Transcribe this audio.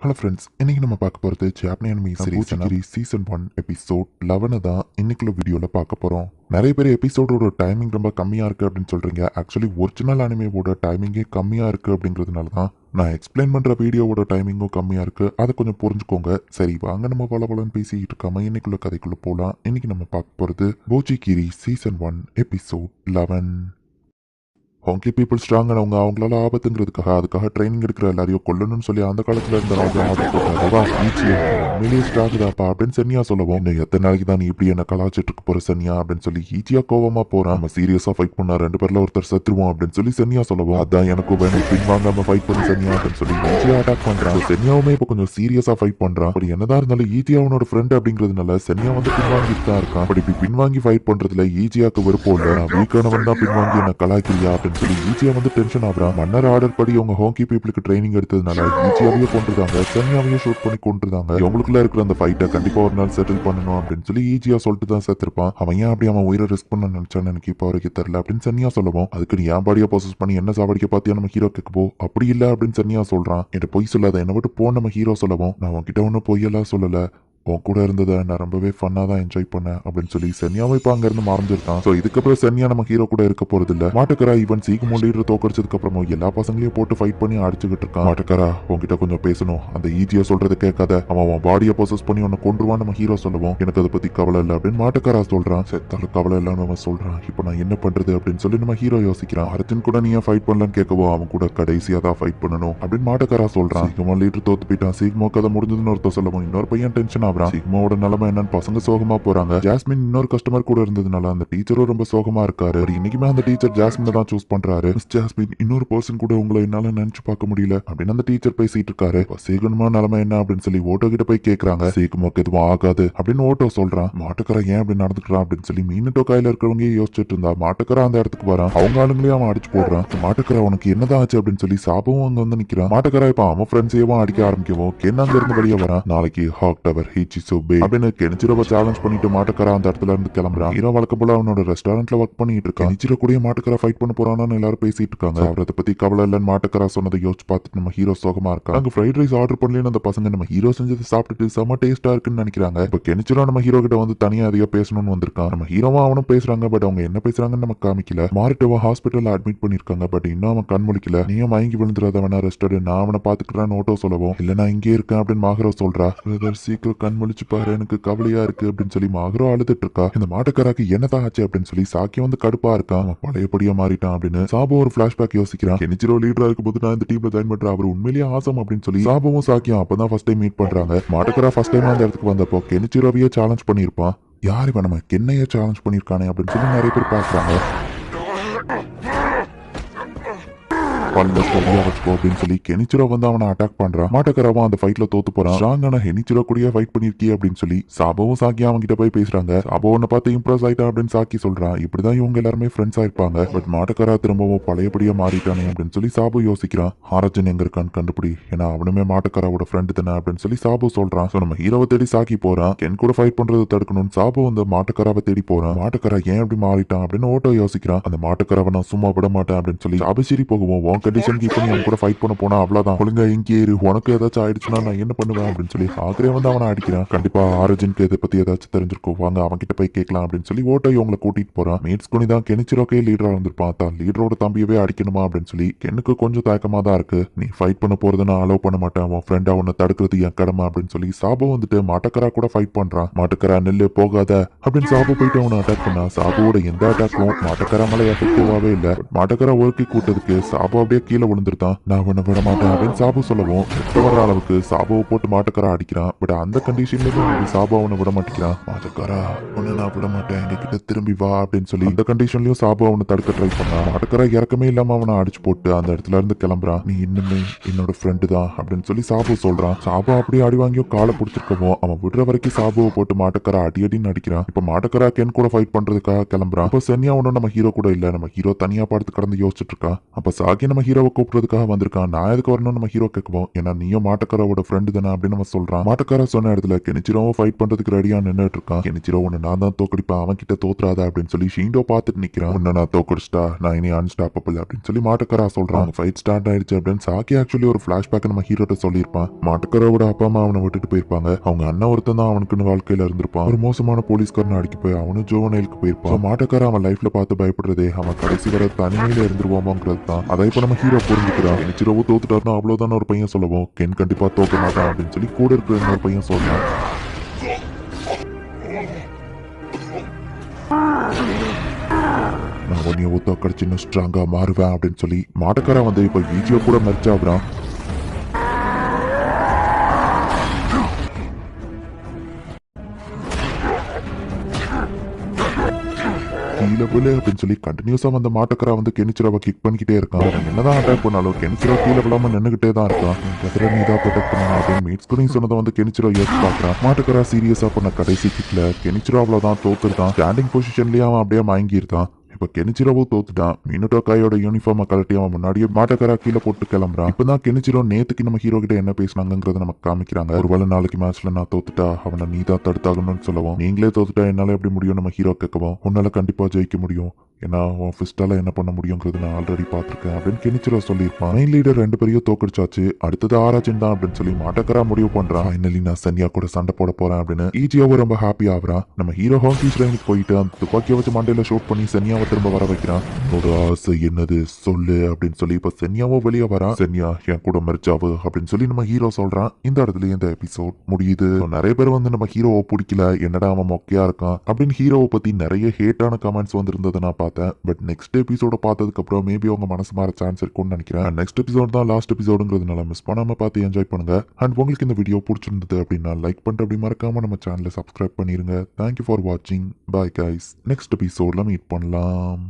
Hello friends, இன்னைக்கு நம்ம பார்க்க போகிறது ஜாப்பனி அனிமி சீரிஸ் சீசன் 1 எபிசோட் 11 தான் இன்னைக்குள்ள வீடியோவில் பார்க்க போகிறோம். நிறைய பேர் எபிசோடோட டைமிங் ரொம்ப கம்மியாக இருக்குது அப்படின்னு சொல்கிறீங்க. ஆக்சுவலி ஒரிஜினல் அனிமேவோட டைமிங்கே கம்மியாக இருக்குது அப்படிங்கிறதுனால தான் நான் எக்ஸ்பிளைன் பண்ணுற வீடியோவோட டைமிங்கும் கம்மியாக இருக்குது. அதை கொஞ்சம் புரிஞ்சுக்கோங்க. சரி, வாங்க நம்ம பலன்னு பேசிக்கிட்டு இருக்காம இன்னைக்குள்ள கதைக்குள்ளே போகலாம். இன்னைக்கு நம்ம பார்க்க போகிறது போச்சிகிரி சீசன் 1 எபிசோட் 11. ஹோங்கி பீப்புள் ஸ்ட்ராங்கானவங்க, அவங்களால ஆபத்துங்கிறதுக்காக அதுக்காக ட்ரைனிங் எடுக்கிற எல்லாரையும் கொல்லணும்னு சொல்லி அந்த காலத்துல இருந்த ஆர்டர் போட்டாருவா. மிலியே ஸ்ட்ராங்குதாப்பா அப்படின்னு சென்னியா சொல்லவும், இன்னும் எத்தனை நாளைக்கு தான் நீ இப்படி என்ன கலாச்சிட்டு இருக்க போற சென்னியா அப்படின்னு சொல்லி ஈச்சியா கோவமா போறான். நம்ம சீரியஸா ஃபைட் பண்ணா 2 பேர்ல ஒருத்தர் செத்துருவோம் அப்படின்னு சொல்லி சென்னியா சொல்லவும், அதான் எனக்கும் வேணும், பின்வாங்காம ஃபைட் பண்ணி சென்னியா அப்படின்னு சொல்லி ஈச்சியா அட்டாக் பண்றான். சென்னியாவுமே இப்போ கொஞ்சம் சீரியஸா ஃபைட் பண்றான். அப்படி என்னதான் இருந்தாலும் ஈச்சியா அவனோட ஃப்ரெண்ட் அப்படிங்கிறதுனால சென்னியா வந்து பின்வாங்கிட்டு தான் இருக்கான். அப்படி இப்படி பின்வாங்கி ஃபைட் பண்றதுல ஈச்சியாக்கு விருப்பம் இல்லை. நான் வீக்கானவன் தான் பின்வாங்கி என்ன கலாய்க்கிறியா சொல்லி ஈச்சியா வந்து டென்ஷன் ஆகுறான். மன்னர் ஆர்டர் படி அவங்க ஹோங்கி பீப்புளுக்கு ட்ரைனிங் எடுத்ததுனால ஈச்சியாவையே கொண்டுருந்தாங்க, சென்னியாவையே ஷூட் பண்ணி கொண்டுருந்தாங்க. இவங்களுக்குள்ள இருக்கிற அந்த ஃபைட்டை கண்டிப்பா ஒரு நாள் செட்டில் பண்ணணும் அப்படின்னு சொல்லி ஈச்சியா சொல்லிட்டு தான் சேர்த்திருப்பான். அவன் ஏன் அப்படி அவன் உயிரை ரிஸ்க் பண்ண நினைச்சான்னு எனக்கு இப்போ வரைக்கும் தெரியல அப்படின்னு சென்னியா சொல்லவும், அதுக்கு நீ ஏன் பாடியா ப்ராசஸ் பண்ணி என்ன சாவடிக்க பார்த்தியா நம்ம ஹீரோ கேட்கப்போ, அப்படி இல்லை அப்படின்னு சென்னியா சொல்றான். என்கிட்ட பொய் சொல்லாத, என்னை விட்டு போ நம்ம ஹீரோ சொல்லவும், நான் உன்கிட்ட ஒன்றும் பொய்யெல்லாம் சொல்லல, உன் கூட இருந்ததை நான் ரொம்பவே ஃபன்னாக தான் என்ஜாய் பண்ணேன் அப்படின்னு சொல்லி சென்னியாவை இப்போ அங்கேருந்து மறைஞ்சிருக்கான். ஸோ இதுக்கப்புறம் சென்னியா நம்ம ஹீரோ கூட இருக்க போறது இல்லை. மாட்டுக்கரா ஈவன் சீக்கிரமோ லீடர் தோக்கடிச்சதுக்கு அப்புறமும் எல்லா பசங்களையும் போட்டு ஃபைட் பண்ணி அடிச்சுக்கிட்டு இருக்கான். மாட்டுக்கரா, உன்கிட்ட கொஞ்சம் பேசணும், அந்த ஈஜியா சொல்றது கேட்காத, அவன் பாடியை ப்ராசஸ் பண்ணி உன்னை கொண்டுருவான் நம்ம ஹீரோ சொல்லுவோம். எனக்கு அதை பத்தி கவலை இல்லை அப்படின்னு மாட்டுக்கரா சொல்றான். செத்தாலும் கவலை இல்லைன்னு அவன் சொல்றான். இப்போ நான் என்ன பண்றது அப்படின்னு சொல்லி நம்ம ஹீரோ யோசிக்கிறான். அர்ஜுன் கூட நீ ஏன் ஃபைட் பண்ணலன்னு கேட்கவும், அவன் கூட கடைசியாக தான் ஃபைட் பண்ணணும் அப்படின்னு மாட்டுக்கரா சொல்றான். சீக்கிரமா லீடர் தோத்து போயிட்டான், சீக்கிரமா கதை முடிஞ்சதுன்னு ஒருத்தர் சொல்லவும் இன்னொரு பையன் டென்ஷன் ஆகுறான். சீக்கிரமாவோட நிலைமை என்னன்னு பசங்க சோகமா போறாங்க. ஜாஸ்மின் இன்னொரு கஸ்டமர் கூட இருந்ததுனால அந்த டீச்சரும் ரொம்ப சோகமா இருக்காரு. இன்னைக்குமே அந்த டீச்சர் ஜாஸ்மின் தான் சூஸ் பண்றாரு. மிஸ் ஜாஸ்மின், இன்னொரு பர்சன் கூட உங்களை என்னால நினைச்சு பார்க்க முடியல அப்படின்னு அந்த டீச்சர் பேசிட்டு இருக்காரு. சீக்கிரமா நிலைமை என்ன அப்படின்னு சொல்லி ஓட்டோ கிட்ட போய் கேக்குறாங்க. சீக்கிரமாக்கு எதுவும் ஆகாது அப்படின்னு ஓட்டோ சொல்றான். மாட்டுக்கரை ஏன் அப்படி நடந்துக்கிறான் அப்படின்னு சொல்லி மீனட்டோ கையில இருக்கிறவங்க யோசிச்சுட்டு இருந்தா மாட்டுக்கரை அந்த இடத்துக்கு வரான். அவங்க ஆளுங்களையும் அவன் அடிச்சு போடுறான். மாட்டுக்கரை உனக்கு என்னதான் ஆச்சு அப்படின்னு சொல்லி சாபவும் அங்க வந்து நிக்கிறான். மாட்டுக்கரை இப்ப அவன் ஃப்ரெண்ட்ஸையும் அடிக்க ஆரம்பிக்கவும் கென் அங்க இருந்து வெளியே வரான். நாளைக்கு ஹாக் டவர் ஹீச்சி சோபே அப்படின்னு கெனிச்சிரோவை சேலஞ்ச் பண்ணிட்டு மாட்டுக்கரா அந்த இடத்துல இருந்து கிளம்புறான். ஹீரோ வழக்கம் போல அவனோட ரெஸ்டாரண்ட்ல ஒர்க் பண்ணிட்டு இருக்கான். கெனிச்சிரோ கூட மாட்டுக்கரா ஃபைட் பண்ண போறான்னு எல்லாரும் பேசிட்டு இருக்காங்க. அவரை பத்தி கவலை இல்லைன்னு மாட்டுக்கரா சொன்னதை யோசிச்சு பார்த்துட்டு நம்ம ஹீரோ சோகமா இருக்கான். அங்க ஃப்ரைட் ரைஸ் ஆர்டர் பண்ணலன்னு அந்த பசங்க நம்ம ஹீரோ செஞ்சதை சாப்பிட்டுட்டு செம்ம டேஸ்டா இருக்குன்னு நினைக்கிறாங்க. இப்ப கெனிச்சிரோ நம்ம ஹீரோ கிட்ட வந்து தனியா அதிகா பேசணும்னு வந்திருக்கான். நம்ம ஹீரோவா அவனும் பேசுறாங்க. பட் அவங்க என்ன பேசுறாங்கன்னு நமக்கு காமிக்கல. மாரிட்டோவா ஹாஸ்பிட்டல்ல அட்மிட் பண்ணிருக்காங்க. பட் இன்னும் அவன் கண் முழிக்கல. நீயும் மயங்கி விழுந்துடாத, வேணா ரெஸ்ட் எடு, நான் அவனை பாத்துக்கிறேன்னு ஓட்டோ சொல்லவும், இல்ல நான் இங்கே இருக்கேன் அப்படின்னு மாகரோ சொல்றா. சீக்கிரம் கண் முழிச்சு பாரு, எனக்கு கவலையா இருக்கு அப்படின்னு சொல்லி மாகரோ அழுதுட்டு இருக்கா. இந்த மாட்டுக்கராக்கு என்னதான் ஆச்சு அப்படின்னு சொல்லி சாக்கி வந்து கடுப்பா இருக்கான். அவன் பழையபடியா மாறிட்டான் அப்படின்னு சாபோ ஒரு பிளாஷ்பேக் யோசிக்கிறான். கெனிச்சிரோ லீடரா இருக்கும் போது நான் இந்த டீம்ல ஜாயின் பண்றேன், அவர் உண்மையிலேயே ஆசம் அப்படின்னு சொல்லி சாபோவும் சாக்கியும் அப்பதான் ஃபர்ஸ்ட் டைம் மீட் பண்றாங்க. மாட்டுக்கரா ஃபர்ஸ்ட் டைம் அந்த இடத்துக்கு வந்தப்போ கெனிச்சிரோவையே சேலஞ்ச் பண்ணிருப்பான். யார் இவன் நம்ம கென்னையே சேலஞ்ச் பண்ணிருக்கானே அப்படின்னு சொல்லி நிறைய பேர் பாக்குறாங்க. வச்சுக்கோ அப்படின்னு சொல்லி கெனிச்சிரோ வந்து அவனை அட்டாக் பண்றான். மாட்டக்கராவும் அந்த ஃபைட்ல தோத்து போறான். ஸ்ட்ராங்கான ஹெனிச்சிரோ கூடயே ஃபைட் பண்ணிருக்கிய அப்படின்னு சொல்லி சாபோவும் சாக்கி அவங்க கிட்ட போய் பேசுறாங்க. சாபோ உன்னை பார்த்து இம்ப்ரெஸ் ஆயிட்டான் அப்படின்னு சாக்கி சொல்றான். இப்படிதான் இவங்க எல்லாருமே ஃப்ரெண்ட்ஸ் ஆயிருப்பாங்க. பட் மாட்டக்கரா திரும்பவும் பழையபடியா மாறிட்டானே அப்படின்னு சொல்லி சாபு யோசிக்கிறான். ஆரஜன் எங்க இருக்கான்னு கண்டுபிடி, ஏன்னா அவனுமே மாட்டக்கராவோட ஃப்ரெண்டு தானே அப்படின்னு சொல்லி சாபு சொல்றான். ஸோ நம்ம ஹீரோவை தேடி சாக்கி போறான். கென் கூட ஃபைட் பண்றது தடுக்கணும்னு சாபு வந்து மாட்டக்கராவை தேடி போறான். மாட்டக்கரா ஏன் அப்படி மாறிட்டான் அப்படின்னு ஓட்டோ யோசிக்கிறான். அந்த மாட்டக்கராவை நான் சும்மா விட மாட்டேன் அப்படின்னு சொல்லி அபிஷேரி போகுவோம். கண்டிஷனுக்கு இப்போ நீ அவன் கூட ஃபைட் பண்ண போனா அவ்வளவுதான், ஒழுங்கா இங்கே இரு, உனக்கு ஏதாச்சும் ஆயிடுச்சுன்னா நான் என்ன பண்ணுவேன் அப்படின்னு சொல்லி ஆக்ரே வந்து அவனை அடிக்கிறான். கண்டிப்பா ஆரிஜினுக்கு இதை பத்தி ஏதாச்சும் தெரிஞ்சிருக்கும், வாங்க அவன் கிட்ட போய் கேட்கலாம் அப்படின்னு சொல்லி ஓட்டோ இவங்களை கூட்டிட்டு போறான். மீட்ஸ் குனி தான் கெனிச்சிரோக்கே லீடரா இருந்திருப்பான். தான் லீடரோட தம்பியவே அடிக்கணுமா அப்படின்னு சொல்லி கென்னுக்கு கொஞ்சம் தயக்கமா தான் இருக்கு. நீ ஃபைட் பண்ண போறது நான் அலோவ் பண்ண மாட்டேன், அவன் ஃப்ரெண்டா உன்னை தடுக்கிறது என் கடமை அப்படின்னு சொல்லி சாபு வந்துட்டு மாட்டக்கரா கூட ஃபைட் பண்றான். மாட்டக்கரா நெல்லு போகாத அப்படின்னு சாபு போயிட்டு அவனை அட்டாக் பண்ணா. சாபுவோட எந்த அட்டாக்கும் மாட்டக்கரா மேல எஃபெக்டிவாவே இல்ல. மாட்டக்கரா ஒர்க்கி கூட்டதுக்கு சாபு அப்படியே கீழே விழுந்துருத்தான். நான் உன்னை விட மாட்டேன் அப்படின்னு சாபு சொல்லவும் வர அளவுக்கு சாபுவை போட்டு மாட்டக்கரா அடிக்கிறான். பட் அந்த கண்டிஷன்லயும் சாபு அவனை விட மாட்டேங்கிறான். மாட்டக்கரா உன்னை நான் விட மாட்டேன், எங்க கிட்ட திரும்பி வா அப்படின்னு சொல்லி அந்த கண்டிஷன்லயும் சாபு அவனை தடுக்க ட்ரை பண்ணான். மாட்டக்கரா இறக்கமே இல்லாம அவனை அடிச்சு போட்டு அந்த இடத்துல இருந்து கிளம்புறான். நீ இன்னுமே என்னோட ஃப்ரெண்டு தான் அப்படின்னு சொல்லி சாபு சொல்றான். சாபு அப்படியே அடி வாங்கியும் காலை பிடிச்சிருக்கவும் அவன் விடுற வரைக்கும் சாபுவை போட்டு மாட்டக்கரா அடி அடின்னு அடிக்கிறான். இப்ப மாட்டக்கரா கென் கூட ஃபைட் பண்றதுக்காக கிளம்புறான். அப்ப சென்னியா ஒன்னும் நம்ம ஹீரோ கூட இல்ல, நம்ம ஹீரோ தனியா பார்த்து கடந்து யோசிச்சுட்டு இருக்கான். அப்ப சாக்கி நம்ம நம்ம ஹீரோவை கூப்பிடுறதுக்காக வந்திருக்கான். நான் எதுக்கு வரணும் நம்ம ஹீரோ கேட்கவும், ஏன்னா நீயும் மாட்டக்காரோட ஃப்ரெண்டு தானே அப்படின்னு நம்ம சொல்றான். மாட்டக்காரா சொன்ன இடத்துல கெனிச்சிரோவும் ஃபைட் பண்றதுக்கு ரெடியா நின்னுட்டு இருக்கான். கெனிச்சிரோ உன்னை நான் தான் தோக்கடிப்பேன், அவன் கிட்ட தோத்துறாத அப்படின்னு சொல்லி ஷீண்டோ பார்த்துட்டு நிக்கிறான். உன்னை நான் தோக்கடிச்சிட்டா நான் இனி அன்ஸ்டாப்பபிள் அப்படின்னு சொல்லி மாட்டக்காரா சொல்றான். ஃபைட் ஸ்டார்ட் ஆயிடுச்சு அப்படின்னு சாக்கி ஆக்சுவலி ஒரு பிளாஷ்பேக் நம்ம ஹீரோட்ட சொல்லியிருப்பான். மாட்டக்காரோட அப்பா அம்மா அவனை விட்டுட்டு போயிருப்பாங்க. அவங்க அண்ணன் ஒருத்தன் தான் அவனுக்குன்னு வாழ்க்கையில இருந்திருப்பான். ஒரு மோசமான போலீஸ்காரனை அடிக்க போய் அவனும் ஜோவனைலுக்கு போயிருப்பான். மாட்டக்கார அவன் லைஃப்ல பார்த்து பயப்படுறதே அவன் கடைசி வர தனிமையில இருந்துருவோமோங்கிறது தான். அதை இப்ப நம்ம ஹீரோ புரிஞ்சுக்கிறான். கெனிச்சிரோவும் தோத்துட்டாருன்னா அவ்வளவுதான் ஒரு பையன் சொல்லவும், கென் கண்டிப்பா தோக்க மாட்டான் அப்படின்னு சொல்லி கூட இருக்கிற இன்னொரு பையன் சொல்றான். நான் உன்னைய தோக்கடிச்சு இன்னும் ஸ்ட்ராங்கா மாறுவேன் அப்படின்னு சொல்லி மாட்டக்காரன் வந்து இப்ப வீடியோ கூட மெர்ச் ஆகுறான். கீழே விழு அப்படின்னு சொல்லி கண்டினியூஸா வந்த மாட்டக்காரா வந்து கெனிச்சிரோவை கிக் பண்ணிக்கிட்டே இருக்கான். என்னதான் அட்டாக் பண்ணாலும் கெனிச்சிரோ கீழே விழாம நின்னுகிட்டே தான் இருக்கான். நீதான் ப்ரொடெக்ட் பண்ணணும் அப்படின்னு மீட் ஸ்கிரீன் சொன்னதை வந்து கெனிச்சிரோ யோசிச்சு பாக்குறான். மாட்டக்காரா சீரியஸா பண்ண கடைசி கிக்ல கெனிச்சிரோ அவ்வளவுதான் தோத்துருக்கான். ஸ்டாண்டிங் பொசிஷன்லயே அவன் அப்படியே மயங்கியிருக்கான். இப்ப கெனிச்சிரோவும் தோத்துட்டான். மினுட்டோக்காயோட யூனிஃபார்மை கழட்டி அவன் முன்னாடியே மாட்டக்காரா கீழே போட்டு கிளம்புறான். இப்பதான் கெனிச்சிரோ நேத்துக்கு நம்ம ஹீரோ கிட்ட என்ன பேசினாங்கிறத நமக்கு காமிக்கிறாங்க. ஒருவேளை நாளைக்கு மேட்ச்ல நான் தோத்துட்டா அவனை நீதான் தடுத்தாகணும்னு சொல்லவும், நீங்களே தோத்துட்டா என்னால எப்படி முடியும் நம்ம ஹீரோ கேட்கவும், உன்னால கண்டிப்பா ஜெயிக்க முடியும், ஏன்னா உன் ஃபிஸ்டால என்ன பண்ண முடியுங்கிறது நான் ஆல்ரெடி பார்த்துருக்கேன் அப்படின்னு கெனிச்சிரோ சொல்லியிருப்பான். மெயின் லீடர் 2 பேரையும் தோக்கடிச்சாச்சு, அடுத்தது ஆராய்ச்சின் தான் அப்படின்னு சொல்லி மாட்டக்காரா முடிவு பண்றான். ஃபைனலி நான் சன்யா கூட சண்டை போட போறேன் அப்படின்னு ஈஜியாவும் ரொம்ப ஹாப்பி ஆகுறான். நம்ம ஹீரோ ஹாக்கி ட்ரைனுக்கு போயிட்டு அந்த துப்பாக்கியை வச்சு மண்டையில ஷூட் பண்ணி சென்யாவை திரும்ப வர வைக்கிறான். உன்னோட ஆசை என்னது சொல்லு அப்படின்னு சொல்லி இப்ப சென்யாவும் வெளியே வரா. சென்யா என் கூட மெர்ச்சாவு அப்படின்னு சொல்லி நம்ம ஹீரோ சொல்றான். இந்த இடத்துல இந்த எபிசோட் முடியுது. நிறைய பேர் வந்து நம்ம ஹீரோவை பிடிக்கல, என்னடா அவன் மொக்கையா இருக்கான் அப்படின்னு ஹீரோவை பத்தி நிறைய ஹேட்டான கமெண்ட்ஸ் வந்து இருந்ததை நான் பார்த்தேன். பட் நெக்ஸ்ட் எபிசோட பார்த்ததுக்கு அப்புறம் மேபி அவங்க மனசு மாற சான்ஸ் இருக்கும்னு நினைக்கிறேன். நெக்ஸ்ட் எபிசோட் தான் லாஸ்ட் எபிசோடுங்கிறதுனால மிஸ் பண்ணாம பார்த்து என்ஜாய் பண்ணுங்க. அண்ட் உங்களுக்கு இந்த வீடியோ பிடிச்சிருந்தது அப்படின்னா லைக் பண்ணிட்டு அப்படி மறக்காம நம்ம சேனலை சப்ஸ்கிரைப் பண்ணிருங்க. தேங்க்யூ ஃபார் வாட்சிங். Bye guys. நெக்ஸ்ட் எபிசோட்ல மீட் பண்ணலாம்.